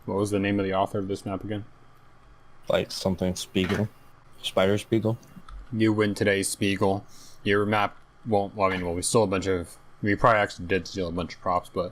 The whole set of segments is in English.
What was the name of the author of this map again? Like something Spiegel. Spider Spiegel. You win today, Spiegel. Your map won't... Well, we stole a bunch of... We probably actually did steal a bunch of props, but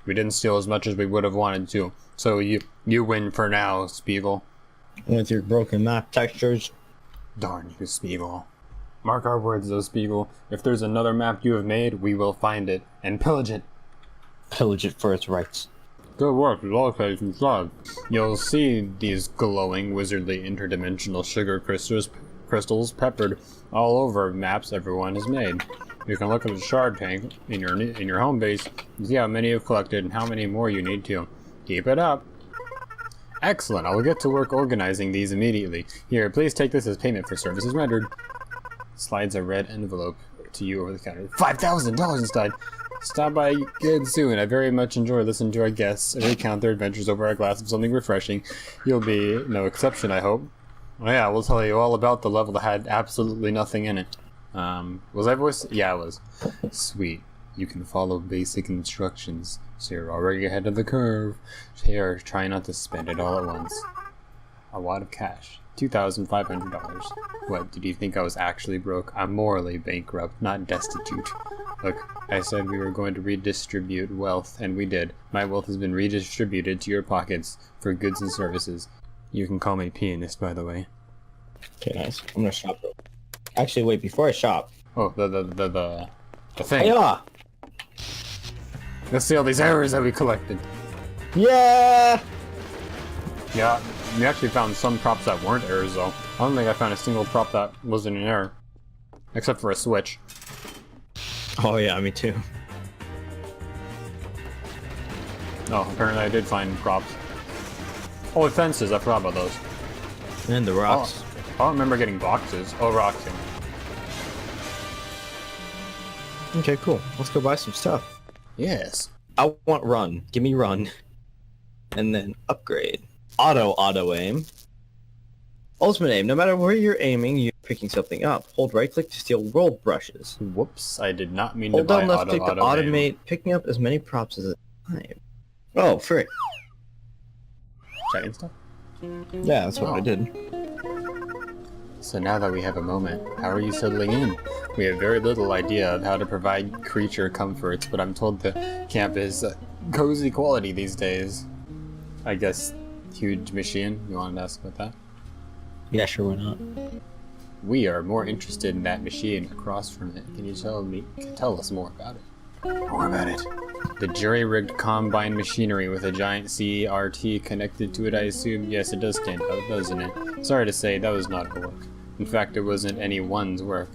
we didn't steal as much as we would have wanted to. So you win for now, Spiegel. With your broken map textures. Darn you, Spiegel. Mark our words, though, Spiegel. If there's another map you have made, we will find it and pillage it. Pillage it for its rights. Good work, lowercase and slug. You'll see these glowing, wizardly, interdimensional sugar crystals peppered all over maps everyone has made. You can look at the shard tank in your home base and see how many you've collected and how many more you need to. Keep it up. Excellent, I will get to work organizing these immediately. Here, please take this as payment for services rendered. Slides a red envelope to you over the counter. $5,000 inside! Stop by again soon. I very much enjoy listening to our guests and recount their adventures over a glass of something refreshing. You'll be no exception, I hope. Oh yeah, we'll tell you all about the level that had absolutely nothing in it. Was I voiced? Yeah, I was. Sweet. You can follow basic instructions, so you're already ahead of the curve. Here, try not to spend it all at once. A wad of cash. $2,500. What, did you think I was actually broke? I'm morally bankrupt, not destitute. Look, I said we were going to redistribute wealth, and we did. My wealth has been redistributed to your pockets for goods and services. You can call me pianist, by the way. Okay, nice. I'm gonna shop. Actually, wait, before I shop. Oh, the thing. Yeah! Let's see all these errors that we collected. Yeah! Yeah, we actually found some props that weren't errors, though. I don't think I found a single prop that wasn't an error. Except for a switch. Oh yeah, me too. Oh, apparently I did find props. Oh, the fences, I forgot about those. And the rocks. Oh, I don't remember getting boxes. Oh, rocks. Yeah. Okay, cool. Let's go buy some stuff. Yes. I want run. Give me run. And then upgrade. Auto aim. Ultimate aim. No matter where you're aiming, you're picking something up. Hold right click to steal world brushes. Whoops, I did not mean Hold to buy down left click to automate aim. picking up as many props as a time. Oh, frick. Checking stuff? Yeah, that's what I did. So now that we have a moment, how are you settling in? We have very little idea of how to provide creature comforts, but I'm told the camp is cozy quality these days. I guess huge machine. You wanted to ask about that? Yeah, sure, why not? We are more interested in that machine across from it. Can you tell us more about it? More about it. The jury-rigged combine machinery with a giant CRT connected to it, I assume? Yes, it does stand out, doesn't it? Sorry to say, that was not our work. In fact, it wasn't anyone's work.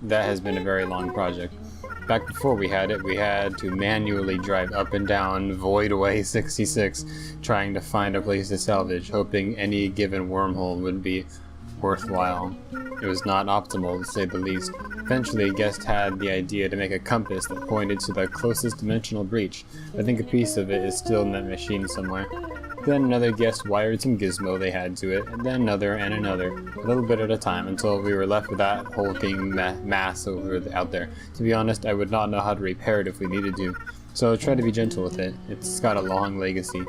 That has been a very long project. Back before we had it, we had to manually drive up and down Voidway 66, trying to find a place to salvage, hoping any given wormhole would be worthwhile. It was not optimal, to say the least. Eventually, Guest had the idea to make a compass that pointed to the closest dimensional breach. I think a piece of it is still in that machine somewhere. Then another guest wired some gizmo they had to it, and then another and another, a little bit at a time, until we were left with that hulking mass out there. To be honest, I would not know how to repair it if we needed to, so try to be gentle with it. It's got a long legacy.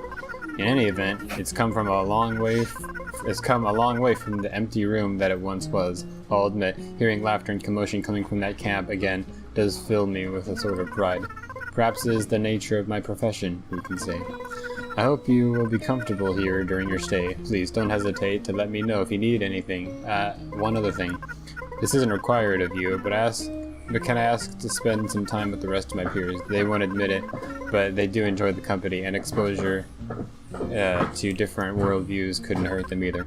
In any event, it's come a long way from the empty room that it once was. I'll admit, hearing laughter and commotion coming from that camp again does fill me with a sort of pride. Perhaps it is the nature of my profession, who can say. I hope you will be comfortable here during your stay. Please don't hesitate to let me know if you need anything. One other thing. This isn't required of you, but can I ask to spend some time with the rest of my peers? They won't admit it, but they do enjoy the company, and exposure to different worldviews couldn't hurt them either.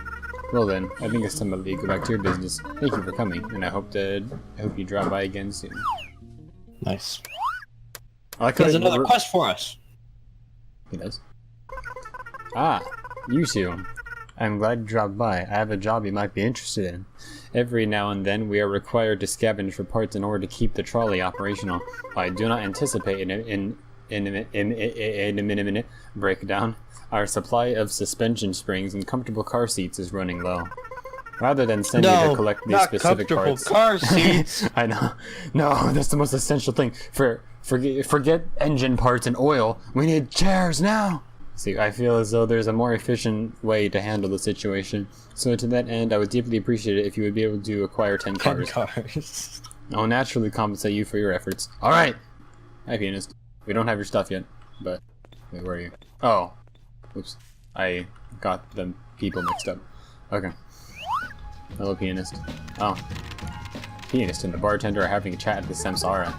Well then, I think it's time that you go back to your business. Thank you for coming, and I hope you drop by again soon. Nice. There's another quest for us. He does. Ah, you two. I'm glad you dropped by. I have a job you might be interested in. Every now and then, we are required to scavenge for parts in order to keep the trolley operational. I do not anticipate in a minute breakdown. Our supply of suspension springs and comfortable car seats is running low. Rather than send you to collect these specific parts. Car seats. I know. No, that's the most essential thing. Forget engine parts and oil. We need chairs now. See, I feel as though there's a more efficient way to handle the situation. So to that end, I would deeply appreciate it if you would be able to acquire 10 cars. 10 cars. I'll naturally compensate you for your efforts. Alright! Hi, pianist. We don't have your stuff yet, but... Wait, where are you? Oh. Oops. I got the people mixed up. Okay. Hello, pianist. Oh. Pianist and the bartender are having a chat at the Samsara.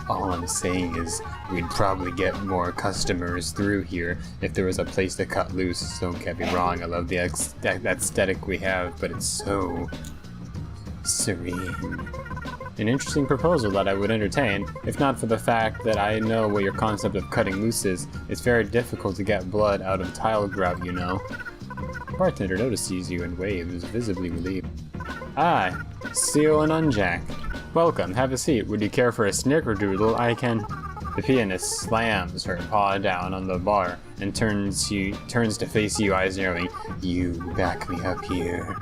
All I'm saying is, we'd probably get more customers through here if there was a place to cut loose. Don't get me wrong, I love the aesthetic we have, but it's so... serene. An interesting proposal that I would entertain, if not for the fact that I know what your concept of cutting loose is. It's very difficult to get blood out of tile grout, you know. The bartender notices you and waves, visibly relieved. Ah, Seaal Unjack. Welcome, have a seat. Would you care for a snickerdoodle? I can... The pianist slams her paw down on the bar and turns to face you, eyes narrowing. You back me up here.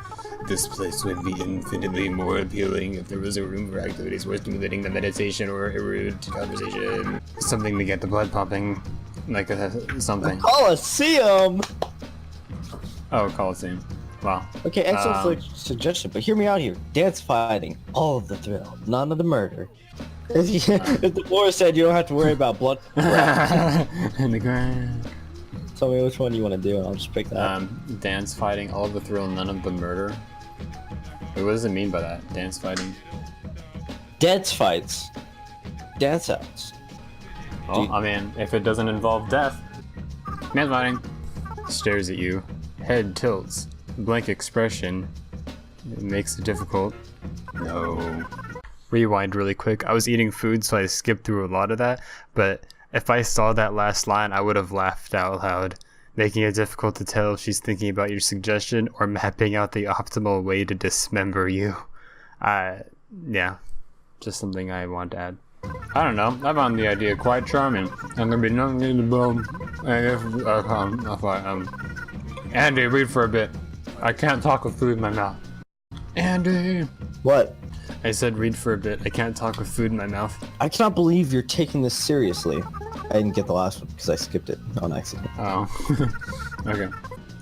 This place would be infinitely more appealing if there was a room for activities worth stimulating the meditation or a rude conversation. Something to get the blood pumping. Like something. Coliseum! Oh, Coliseum. Wow. Okay, excellent suggestion, but hear me out here. Dance fighting, all of the thrill, none of the murder. If the lore said you don't have to worry about blood in the ground. Tell me which one you want to do and I'll just pick that. Dance fighting, all of the thrill, none of the murder. Wait, what does it mean by that? Dance fighting? Dance fights. Dance outs. Well, I mean, if it doesn't involve death. Dance fighting. Stares at you. Head tilts. Blank expression. It makes it difficult. No. Rewind really quick. I was eating food, so I skipped through a lot of that, but if I saw that last line, I would have laughed out loud, making it difficult to tell if she's thinking about your suggestion or mapping out the optimal way to dismember you. Yeah, just something I want to add. I don't know, I found the idea quite charming. I'm gonna be nothing in the bone. Andy, read for a bit. I can't talk with food in my mouth. Andy! What? I said read for a bit. I can't talk with food in my mouth. I cannot believe you're taking this seriously. I didn't get the last one because I skipped it on accident. Oh. Okay.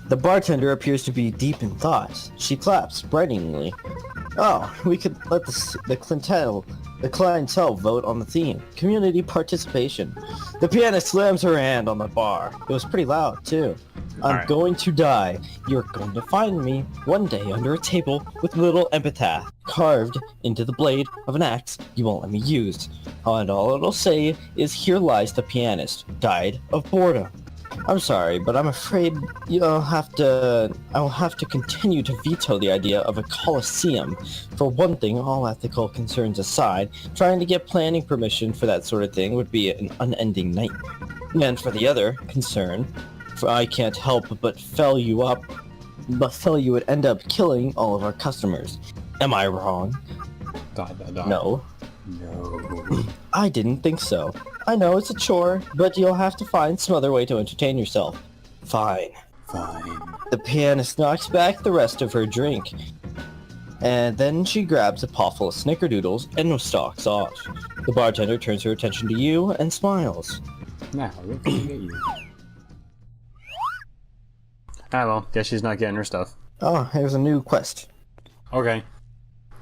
The bartender appears to be deep in thought. She claps brighteningly. Oh, we could let the clientele vote on the theme. Community participation. The pianist slams her hand on the bar. It was pretty loud, too. I'm going to die. You're going to find me one day under a table with a little epitaph carved into the blade of an axe you won't let me use. And all it'll say is, here lies the pianist, died of boredom. I'm sorry, but I'm afraid I will have to continue to veto the idea of a coliseum. For one thing, all ethical concerns aside, trying to get planning permission for that sort of thing would be an unending nightmare. And for the other concern, I can't help but fell you would end up killing all of our customers. Am I wrong? No. No. I didn't think so. I know it's a chore, but you'll have to find some other way to entertain yourself. Fine. The pianist knocks back the rest of her drink, and then she grabs a paw full of snickerdoodles and stalks off. The bartender turns her attention to you and smiles. Now, looking at you. Ah, well, guess she's not getting her stuff. Oh, here's a new quest. Okay.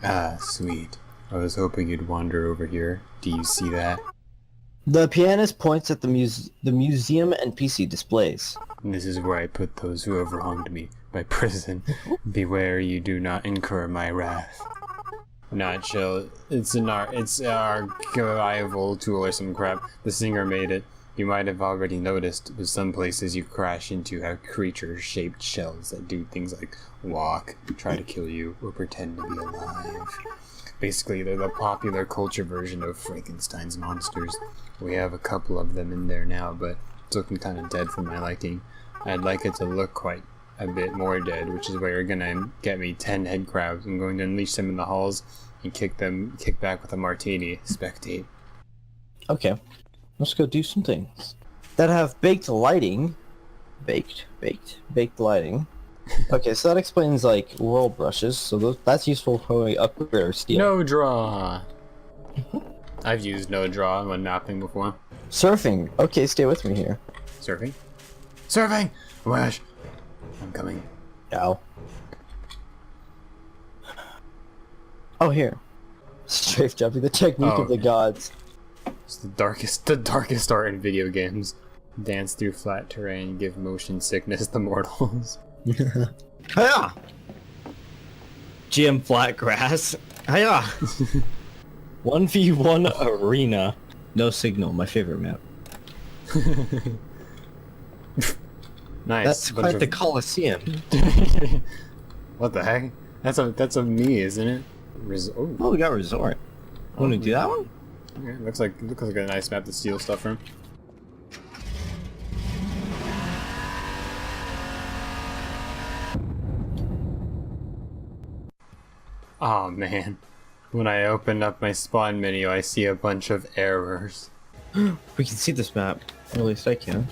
Ah, sweet. I was hoping you'd wander over here. Do you see that? The pianist points at the museum and PC displays. This is where I put those who have wronged me. My prison. Beware you do not incur my wrath. Not chill. It's our archival tool or some crap. The singer made it. You might have already noticed, but some places you crash into have creature-shaped shells that do things like walk, try to kill you, or pretend to be alive. Basically, they're the popular culture version of Frankenstein's monsters. We have a couple of them in there now, but it's looking kind of dead for my liking. I'd like it to look quite a bit more dead, which is why you're gonna get me 10 head crabs. I'm going to unleash them in the halls and kick back with a martini. Spectate. Okay. Let's go do some things that have baked lighting. Baked lighting. Okay, so that explains like world brushes. So that's useful for we upgrade our steel. No draw. I've used no draw when mapping before. Surfing. Okay, stay with me here. Surfing. Surfing! Oh my gosh. I'm coming. Ow. Oh, here. Strafe jumping, the technique of the gods. It's the darkest art in video games. Dance through flat terrain, give motion sickness to mortals. Hiya! GM flat grass. Hiya! 1v1 arena. No signal, my favorite map. Nice. That's quite the Coliseum. What the heck? That's a me, isn't it? Oh, we got resort. Want to do that one? Yeah, looks like a nice map to steal stuff from. Oh man. When I open up my spawn menu, I see a bunch of errors. We can see this map. Or at least I can.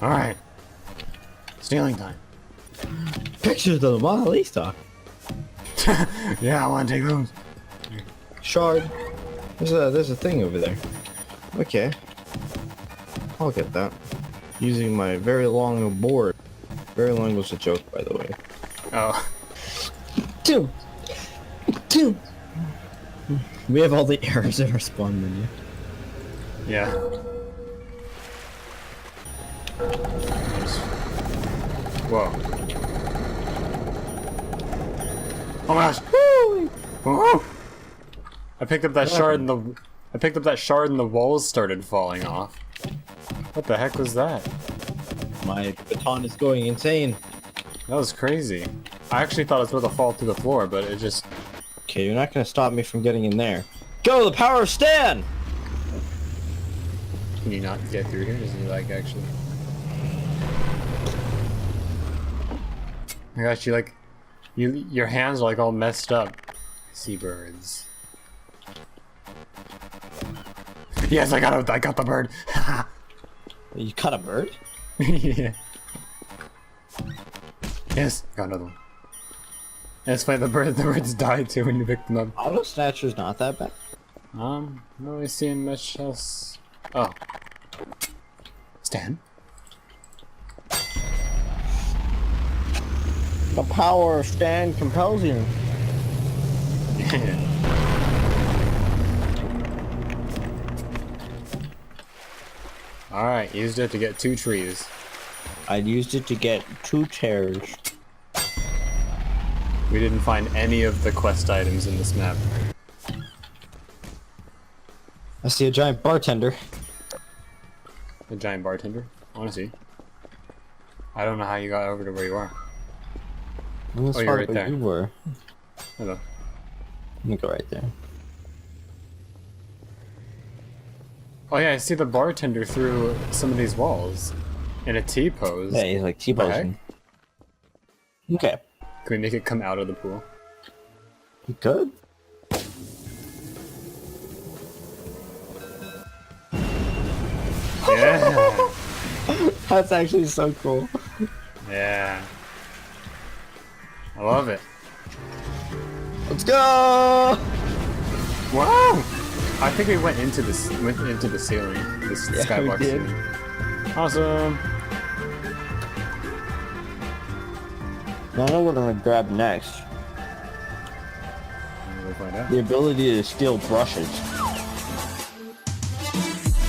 Alright. Stealing time. Pictures of the Mona Lisa. Yeah, I want to take those. Shard. There's a thing over there. Okay. I'll get that. Using my very long board. Very long was a joke, by the way. Oh. Two. We have all the errors in our spawn menu. Yeah. Whoa. Oh my gosh! Whoa! I picked up that shard and the walls started falling off. What the heck was that? My baton is going insane. That was crazy. I actually thought it was about to fall through the floor, but it just... Okay, you're not gonna stop me from getting in there. Go, the power of Stan! Can you not get through here? Does he like actually? Oh my gosh, your hands are like all messed up. Seabirds. Yes, I got the bird. You caught a bird? Yeah. Yes, got another one. And it's funny, the birds died too when you picked them up. Auto Snatcher's not that bad. I'm not really seeing much else. Oh. Stan? The power of Stan compels you. Alright, used it to get 2 trees. I used it to get 2 chairs. We didn't find any of the quest items in this map. I see a giant bartender. A giant bartender? Honestly. I don't know how you got over to where you are. Oh, you're right there. You were. Hello. Let me go right there. Oh yeah, I see the bartender through some of these walls. In a T-pose. Yeah, he's like T-posing. Okay. Can we make it come out of the pool? You could. Yeah! That's actually so cool. Yeah. I love it. Let's go! Wow! I think we went into the ceiling. This Yeah, skybox we did. ceiling. Awesome! Now I know what I'm gonna grab next. We'll find out. The ability to steal brushes.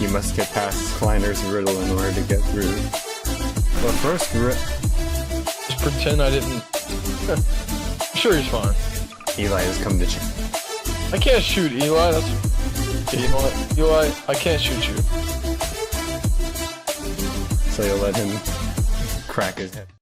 You must get past Kleiner's riddle in order to get through. But first, Just pretend I didn't. I'm sure he's fine. Eli has come to check. I can't shoot Eli. That's Eli. I can't shoot you. So you'll let him crack his head.